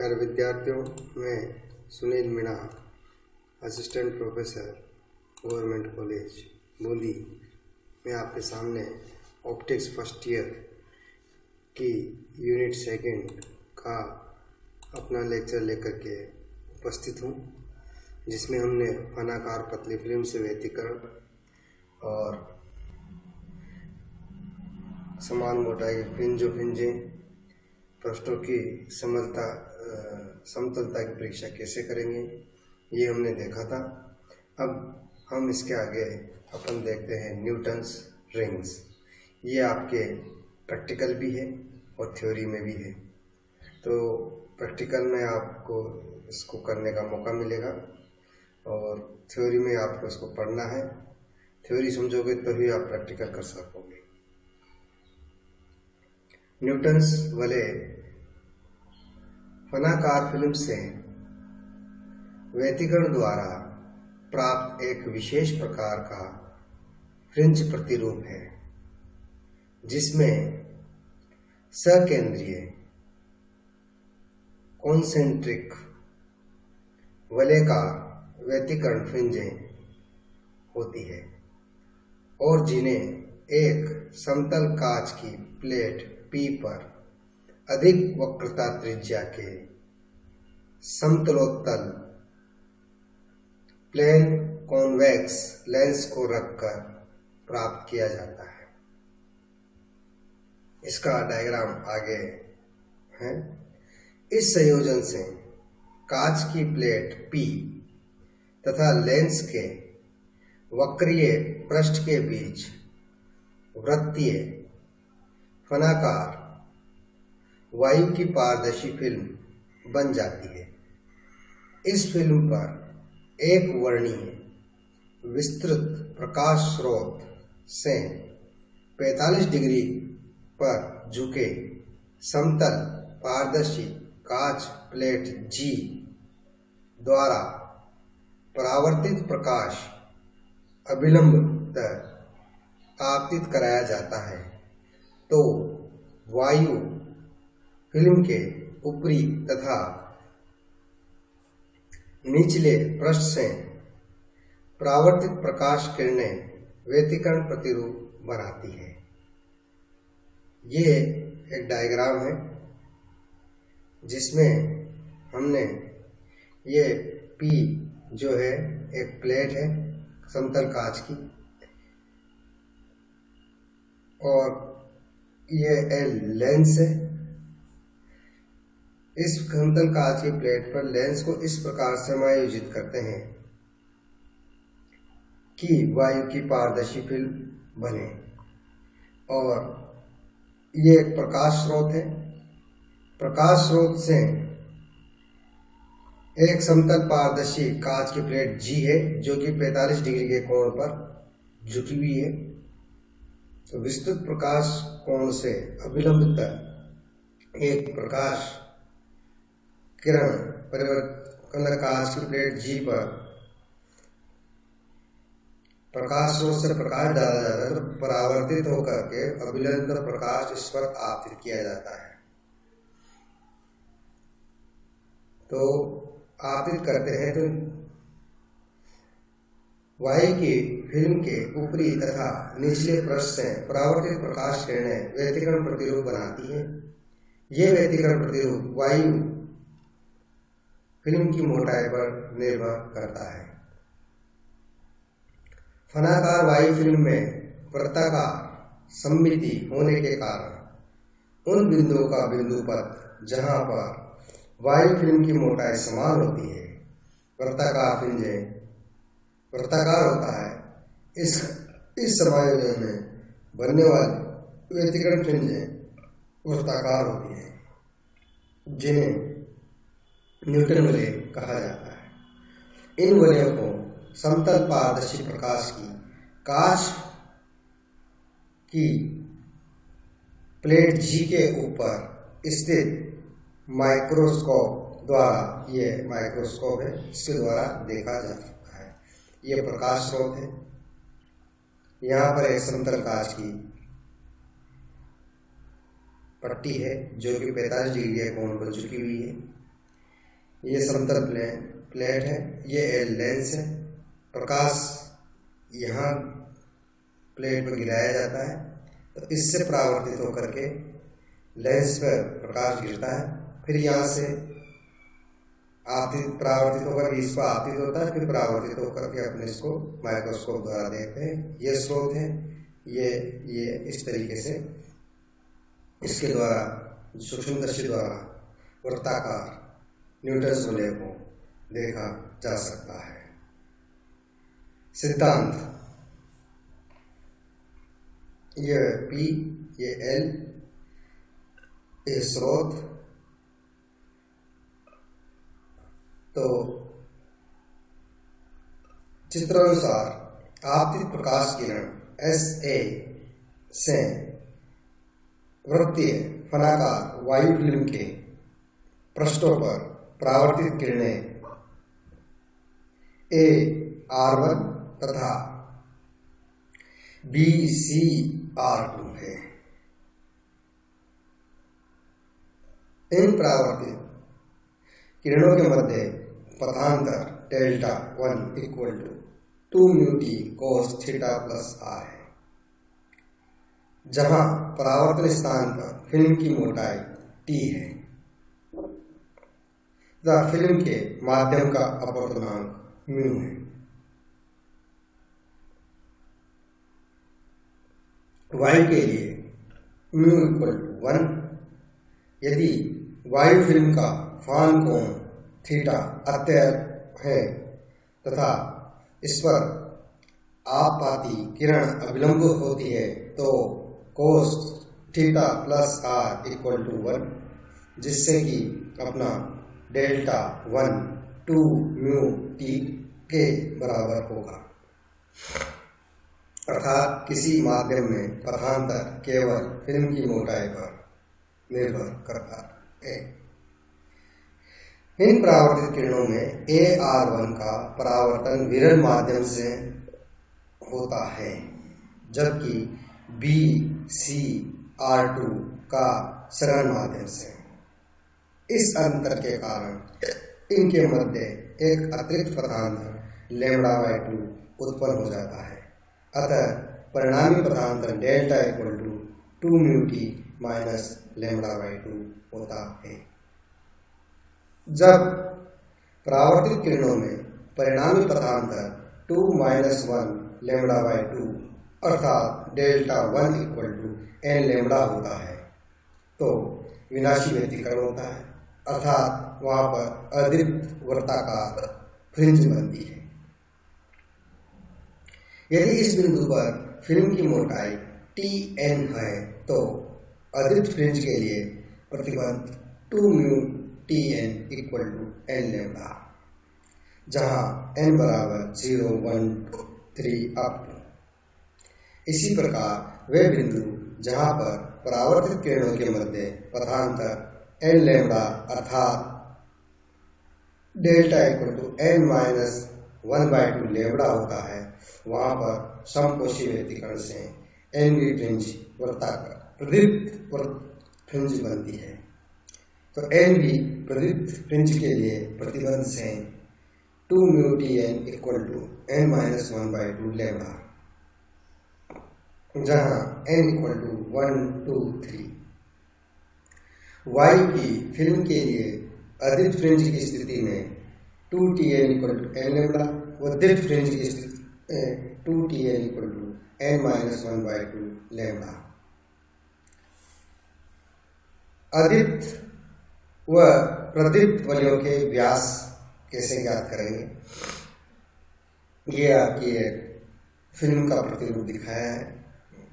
प्यारे विद्यार्थियों, मैं Sunil Meena, assistant professor, government college Bundi मैं आपके सामने ऑप्टिक्स फर्स्ट ईयर की यूनिट सेकंड का अपना लेक्चर लेकर के उपस्थित हूँ, जिसमें हमने फनाकार पतली फिल्म से व्यतिकरण और समान मोटाई फ्रिंजें पृष्ठों की समतलता की परीक्षा कैसे करेंगे, ये हमने देखा था। अब हम इसके आगे अपन देखते हैं न्यूटन्स रिंग्स। ये आपके प्रैक्टिकल भी है और थ्योरी में भी है। तो प्रैक्टिकल में आपको इसको करने का मौका मिलेगा और थ्योरी में आपको इसको पढ़ना है। थ्योरी समझोगे तो ही आप प्रैक्टिकल कर सकोगे। न्यूटन्स वाले फनाकार फिल्म से व्यतिकरण द्वारा प्राप्त एक विशेष प्रकार का फ्रिंज प्रतिरूप है, जिसमें सकेंद्रीय कॉन्सेंट्रिक वलयाकार व्यतिकरण फ्रिंजें होती है और जिन्हें एक समतल कांच की प्लेट P पर अधिक वक्रता त्रिज्या के समतलोत्तल प्लेन कॉन्वेक्स लेंस को रखकर प्राप्त किया जाता है। इसका डायग्राम आगे है। इस संयोजन से कांच की प्लेट P तथा लेंस के वक्रीय पृष्ठ के बीच वृत्तीय फनाकार वायु की पारदर्शी फिल्म बन जाती है। इस फिल्म पर एक वर्णीय विस्तृत प्रकाश स्रोत से 45 डिग्री पर झुके समतल पारदर्शी कांच प्लेट G द्वारा परावर्तित प्रकाश अभिलंबतः आपतित कराया जाता है। तो वायु फिल्म के ऊपरी तथा निचले पृष्ठ से परावर्तित प्रकाश किरणें व्यतिकरण प्रतिरूप बनाती है। ये एक डायग्राम है जिसमें हमने ये P जो है एक प्लेट है समतल कांच की, और ये L लेंस है। इस समतल कांच की प्लेट पर लेंस को इस प्रकार समायोजित करते हैं कि वायु की पारदर्शी फिल्म बने, और ये एक प्रकाश स्रोत है। प्रकाश स्रोत से एक समतल पारदर्शी कांच की प्लेट G है जो कि 45 डिग्री के कोण पर झुकी हुई है। तो विस्तृत प्रकाश कोण से अभिलंबित एक प्रकाश किरण परिवर्तन कांच की प्लेट G पर प्रकाश स्रोत से प्रकाश डाला जाता है, तो परावर्तित होकर के अभिलंबित प्रकाश इस पर आपतित किया जाता है। तो आपतित करते हैं तो वायु की फिल्म के ऊपरी तथा निचले पृष्ठ से परावर्तित प्रकाश किरणें व्यतिकरण प्रतिरूप बनाती है। ये व्यतिकरण प्रतिरूप वायु फिल्म की मोटाई पर निर्भर करता है। फनाकार वायु फिल्म में वृत्ताकार सममिति होने के कारण उन बिंदुओं का बिंदुपथ जहां पर वायु फिल्म की मोटाई समान होती है, वृत्ताकार होता है। इस समायोजन में बनने वाली व्यतिकरण फ्रिंजें वृत्ताकार होती है, जिन्हें न्यूटन वलय कहा जाता है। इन वलयों को समतल पारदर्शी प्रकाश की कांच की प्लेट G के ऊपर स्थित माइक्रोस्कोप द्वारा, ये माइक्रोस्कोप है, इसके द्वारा देखा जा सकता है। ये प्रकाश स्रोत है। यहाँ पर एक समतल कांच की पट्टी है जो कि 45 डिग्री के कोण पर झुकी हुई है। ये समतल प्लेट है, ये लेंस है। प्रकाश यहाँ प्लेट पर गिराया जाता है तो इससे परावर्तित होकर के लेंस पर प्रकाश गिरता है, फिर यहाँ से परावर्तित होकर इस पर आपतित होता है, फिर परावर्तित होकर के अपने इसको माइक्रोस्कोप द्वारा देखते हैं। ये स्रोत है, ये इस तरीके से इसके द्वारा सूक्ष्मदर्शी द्वारा वृत्ताकार न्यूटन्स वलय को देखा जा सकता है। सिद्धांत, ये P, ये L, ये स्रोत। तो चित्रानुसार आपतित प्रकाश किरण SA से वृत्तीय फनाकार वायु फिल्म के पृष्ठों पर परावर्तित किरणें AR1 तथा BCR2 है। इन परावर्तित किरणों के मध्य पथांतर delta 1 equal to 2 mu T cos theta plus r है, जहां परावर्तन स्थान पर फिल्म की मोटाई t है तथा फिल्म के माध्यम का अपवर्तनांक म्यू है। वायु के लिए म्यू इक्वल टू 1 यदि वायु फिल्म का फान कोण थीटा अत्यय है तथा इस पर आपाती किरण अभिलंब होती है तो cos theta plus r equal to 1, जिससे कि अपना डेल्टा 1 2 म्यू टी के बराबर होगा। अर्थात किसी माध्यम में पथांतर केवल फिल्म की मोटाई पर निर्भर करता है। इन परावर्तित किरणों में AR1 का परावर्तन विरल माध्यम से होता है, जबकि BCR2 का सरल माध्यम से। इस अंतर के कारण इनके मध्य एक अतिरिक्त पथांतर λ/2 उत्पन्न हो जाता है। अतः परिणामी पथांतर delta equal to 2 mu T minus λ/2 होता है। जब परावर्तित किरणों में परिणामी पथांतर 2 - 1 λ/2 अर्थात डेल्टा 1 इक्वल टू n λ होता है तो विनाशी व्यतिकरण होता है, अर्थात वहां पर अदीप्त वृत्ताकार फ्रिंज बनती है। यदि इस बिंदु पर फिल्म की मोटाई Tn है तो अदीप्त फ्रिंज के लिए प्रतिबंध 2 mu Tn equal to n λ, जहां n बराबर 0 1 3 अप। इसी प्रकार वे बिंदु जहां पर परावर्तित किरणों के मध्य पथांतर n λ अर्थात डेल्टा इक्वल टू n - 1/2 λ होता है, वहां पर समकोशी व्यतिकरण से NV फ्रिंज वृत्ताकार प्रदीप्त फ्रिंज बनती है। तो NV प्रदीप्त फ्रिंज के लिए प्रतिबंध से 2 mu Tn equal to n - 1/2 λ, जहां n इक्वल टू 1 2 3। वायु की फिल्म के लिए अदीप्त फ्रिंज की स्थिति में 2 Tn इक्वल टू n λ व दीप्त फ्रिंज की स्थिति 2 Tn इक्वल टू n - 1/2 λ। अदीप्त व प्रदीप्त वलयों के व्यास कैसे ज्ञात करेंगे? ये आपकी एक फिल्म का प्रतिरूप दिखाया है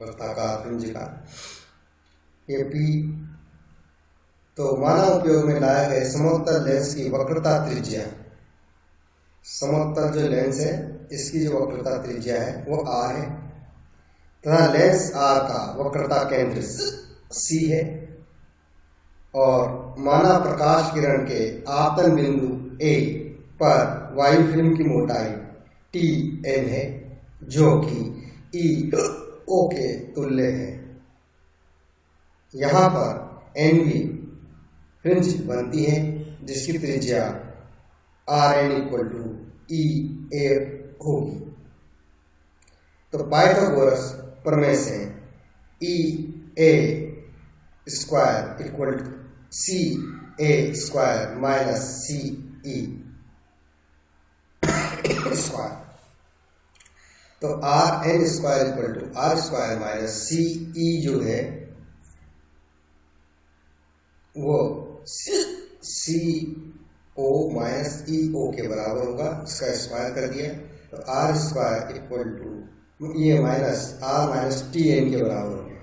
वृत्ताकार फ्रिंज का। ये P तो मानव उपयोग में लाए गए समोत्तल लेंस की वक्रता त्रिज्या, समोत्तल जो लेंस है इसकी जो वक्रता त्रिज्या है वो r है तथा लेंस R का वक्रता केंद्र C है और माना प्रकाश किरण के आपतन बिंदु A पर वायु फिल्म की मोटाई Tn है, जो कि E0 के तुल्य है। यहाँ पर NV फ्रिंज बनती है जिसकी त्रिज्या R N equal to E A होगी। तो पाइथागोरस प्रमेय से E A square equal to C A square minus C E square, तो R N square equal to R square minus C E जो है वो सी ओ माइनस ई ओ के बराबर होगा, इसका स्क्वायर कर दिया तो आर स्क्वायर इक्वल टू ये minus R minus T N के बराबर हो गया।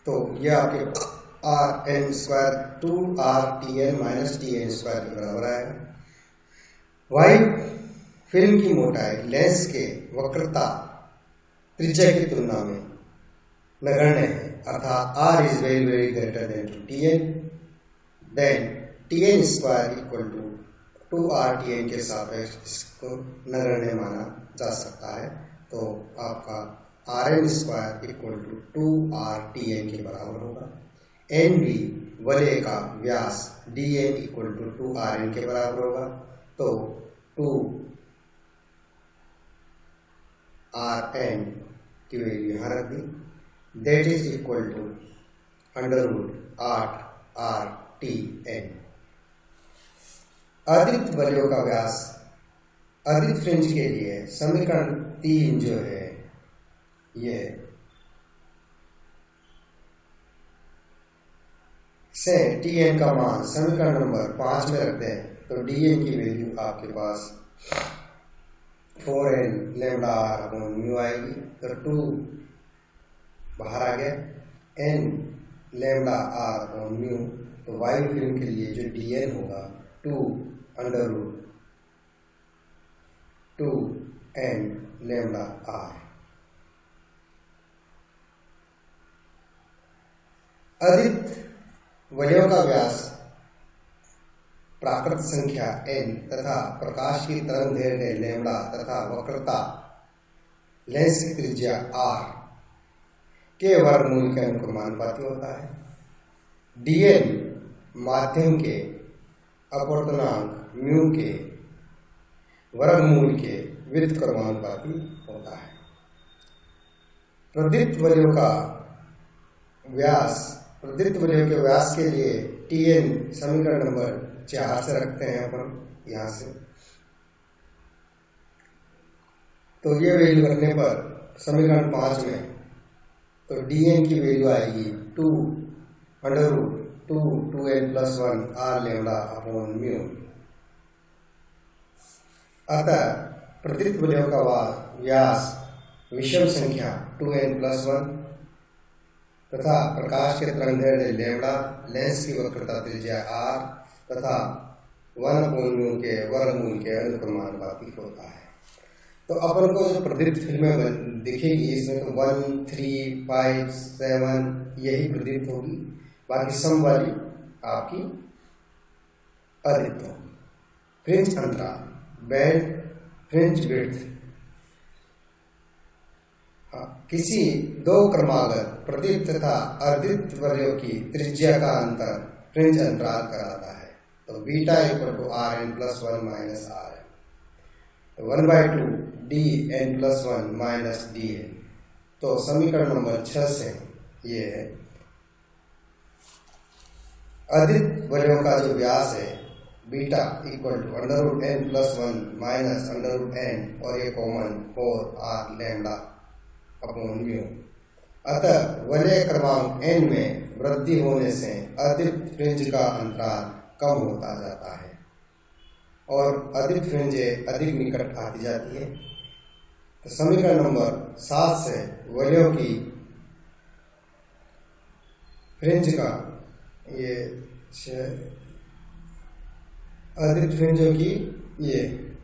तो ये आपके R N square two R T N minus T N square के बराबर आएगा। वाई फिल्म की मोटाई लेंस के वक्रता त्रिज्या की तुलना में नगण्य है, अर्थात R is very very greater than two T N, then T N square equal to two R T N के सापेक्ष इसको नगण्य माना जा सकता है। तो आपका R N square equal to two R T N के बराबर होगा। एन बी वलय का व्यास D N equal to two R N के बराबर होगा। तो टू आर एन की वैल्यू यहाँ रख दी, that is equal to under root 8 R T N. अतिरिक्त वलयों का व्यास अतिरिक्त फ्रिंज के लिए समीकरण 3 जो है ये से टी एन का मान समीकरण नंबर 5 में रखते हैं तो डी एन की वैल्यू आपके पास 4n lambda R upon mu आएगी। तो 2 बाहर आ गया, n lambda R upon mu, तो वायु फिल्म के लिए जो डी एन होगा 2 under root 2n lambda are. अतिरिक्त वलयों का व्यास प्राकृत संख्या n तथा प्रकाश की तरंग दैर्घ्य लैम्डा तथा वक्रता लेंस की त्रिज्या r के वर्गमूल के अनुक्रमानुपाती होता है। dn माध्यम के अपवर्तनांक म्यू के वर्गमूल के व्युत्क्रमानुपाती होता है। प्रदीप्त वलयों का व्यास प्रदीप्त वलयों के व्यास के लिए Tn समीकरण नंबर 4 से रखते हैं अपन यहाँ से। तो ये वैल्यू रखने पर समीकरण 5 में तो Dn की वैल्यू आएगी 2 under root 2n plus 1 R lambda upon mu. अतः प्रदीप्त वलयों का व्यास विषम संख्या 2n प्लस 1 तथा प्रकाश के तरंगदैर्घ्य लैम्डा, लेंस की वक्रता त्रिज्या r तथा 1 अपॉन म्यू के वर्गमूल के अनुक्रमानुपाती होता है। तो अपन को जो प्रदीप्त फिल्में दिखेगी इसमें तो 1, 3, 5, 7 यही प्रदीप्त होगी, बाकी सम वाली आपकी अदीप्त होगी। फ्रिंज अंतराल बैंड फ्रिंज विड्थ, किसी दो क्रमागत प्रदीप्त तथा अर्दीप्त वलयों की त्रिज्या का अंतर फ्रिंज अंतराल कहलाता है। तो beta equal to R N plus 1 minus R N, 1/2 D N plus 1 minus D N. तो समीकरण नंबर 6 से ये है अर्दीप्त वलयों का जो व्यास है beta equal to under root N plus 1 minus under root N और ये common 4 R lambda upon mu. अतः वलय क्रमांक n में वृद्धि होने से अतिरिक्त फ्रिंज का अंतराल कम होता जाता है और अतिरिक्त फ्रिंजें अधिक निकट आती जाती है। तो समीकरण नंबर 7 से वलयों की फ्रिंज का ये अतिरिक्त फ्रिंजों की ये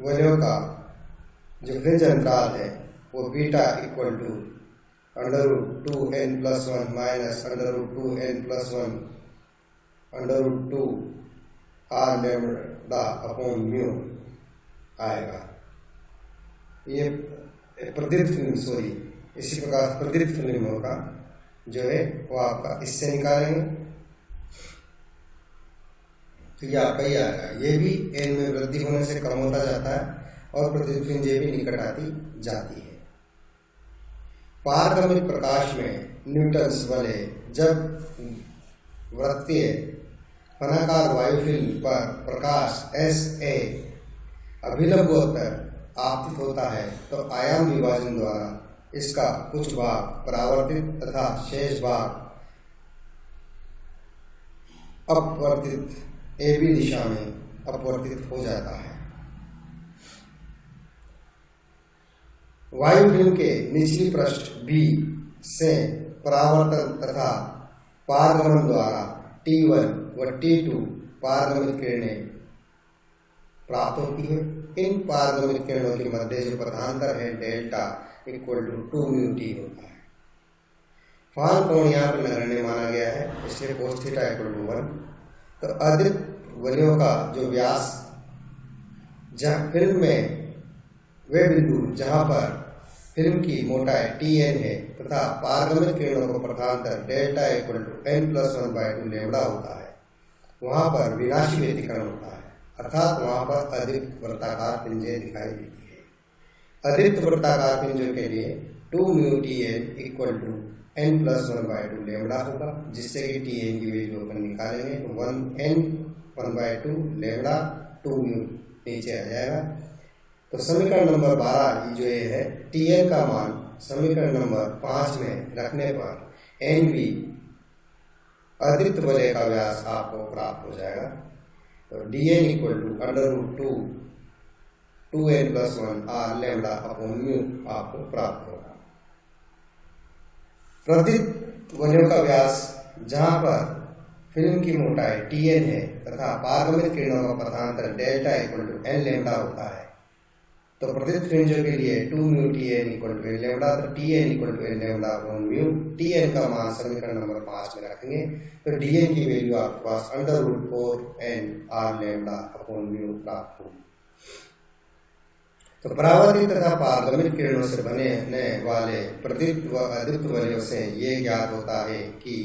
वलयों का जो फ्रिंज अंतराल है वो beta equal to under root 2n plus 1 minus under root 2n plus 1 under root 2 R lambda upon mu आएगा। ये प्रदीप्त फिल्म सॉरी इसी प्रकार प्रदीप्त फिल्मों का जो है वो आपका इससे निकालेंगे। ये आपका ही आएगा। ये भी n में वृद्धि होने से कम होता जाता है और प्रतिध्वनि ये भी निकट आती जाती है। पारगमनित प्रकाश में न्यूटन्स बले जब वृत्तीय फनाकार वायु फिल्म पर प्रकाश SA अभिलंबोत्तर आपतित होता है तो आयाम विभाजन द्वारा इसका कुछ भाग परावर्तित तथा शेष भाग अपवर्तित AB दिशा में अपवर्तित हो जाता है। वायु फिल्म के निचली पृष्ठ B से परावर्तन तथा पारगमन द्वारा T1 व T2 पारगमनित किरणें प्राप्त होती है। इन पारगमनित किरणों के मध्य जो पथांतर है डेल्टा इक्वल टू 2μT होता है। फाल कोण यहाँ पर नगण्य माना गया है, इसलिए cos थीटा इक्वल टू 1। तो अतिरिक्त वलयों का जो व्यास जहाँ फिल्म में वे बिंदु जहाँ पर फिल्म की मोटाई Tn है तथा पारगमनित किरणों का पथांतर delta equal to n+1/2 lambda होता है, वहाँ पर विनाशी व्यतिकरण होता है, अर्थात वहाँ पर अतिरिक्त वृत्ताकार पिंजें दिखाई देती है। अतिरिक्त वृत्ताकार पिंजों के लिए 2μTn equal to n+1/2 lambda होगा, जिससे कि Tn की वैल्यू अपन निकालेंगे तो 1n/2 लेमड़ा 2μ नीचे आ जाएगा। तो समीकरण नंबर 12 जो ये है Tn का मान समीकरण नंबर 5 में रखने पर Nb अतिरिक्त वलय का व्यास आपको प्राप्त हो जाएगा। तो Dn equal to √2 2n+1 r lambda upon mu आपको प्राप्त होगा। प्रतित वलयों का व्यास जहाँ पर फिल्म की मोटाई Tn है तथा पारगमनित किरणों का पथांतर delta equal to n lambda होता है, तो प्रतित फ्रिंजों के लिए 2μTn equal to n lambda, तो Tn equal to n lambda upon mu. Tn का मान समीकरण नंबर 5 में रखेंगे तो Dn की वैल्यू आपके पास √4n r lambda upon mu प्राप्त होगी। तो परावर्तित तथा पारगमनित किरणों से बनने वाले प्रतित व अतिरिक्त वलयों से ये ज्ञात होता है कि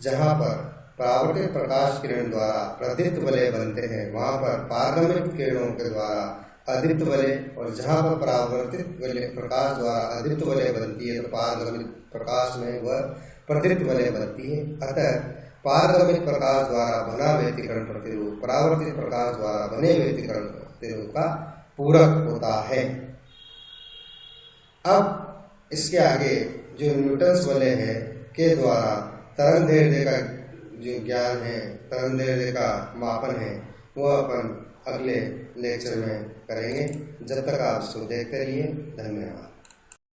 जहाँ पर परावर्तित प्रकाश किरण द्वारा प्रतित वलय बनते हैं वहाँ पर पारगमनित किरणों के द्वारा अतिरिक्त वलय, और जहाँ पर परावर्तित प्रकाश द्वारा अतिरिक्त वलय बनती है तो पारगमनित प्रकाश में वह प्रतित वलय बनती है। अतः पारगमनित प्रकाश द्वारा बना व्यतिकरण प्रतिरूप परावर्तित प्रकाश द्वारा बने व्यतिकरण प्रतिरूप का पूरक होता है। अब इसके आगे जो न्यूटन्स वलय है के द्वारा तरंग दैर्ध्य का जो ज्ञान है, तरंग दैर्ध्य का मापन है, वह अपन अगले लेक्चर में करेंगे। जब तक आप इसको देखते रहिए, धन्यवाद।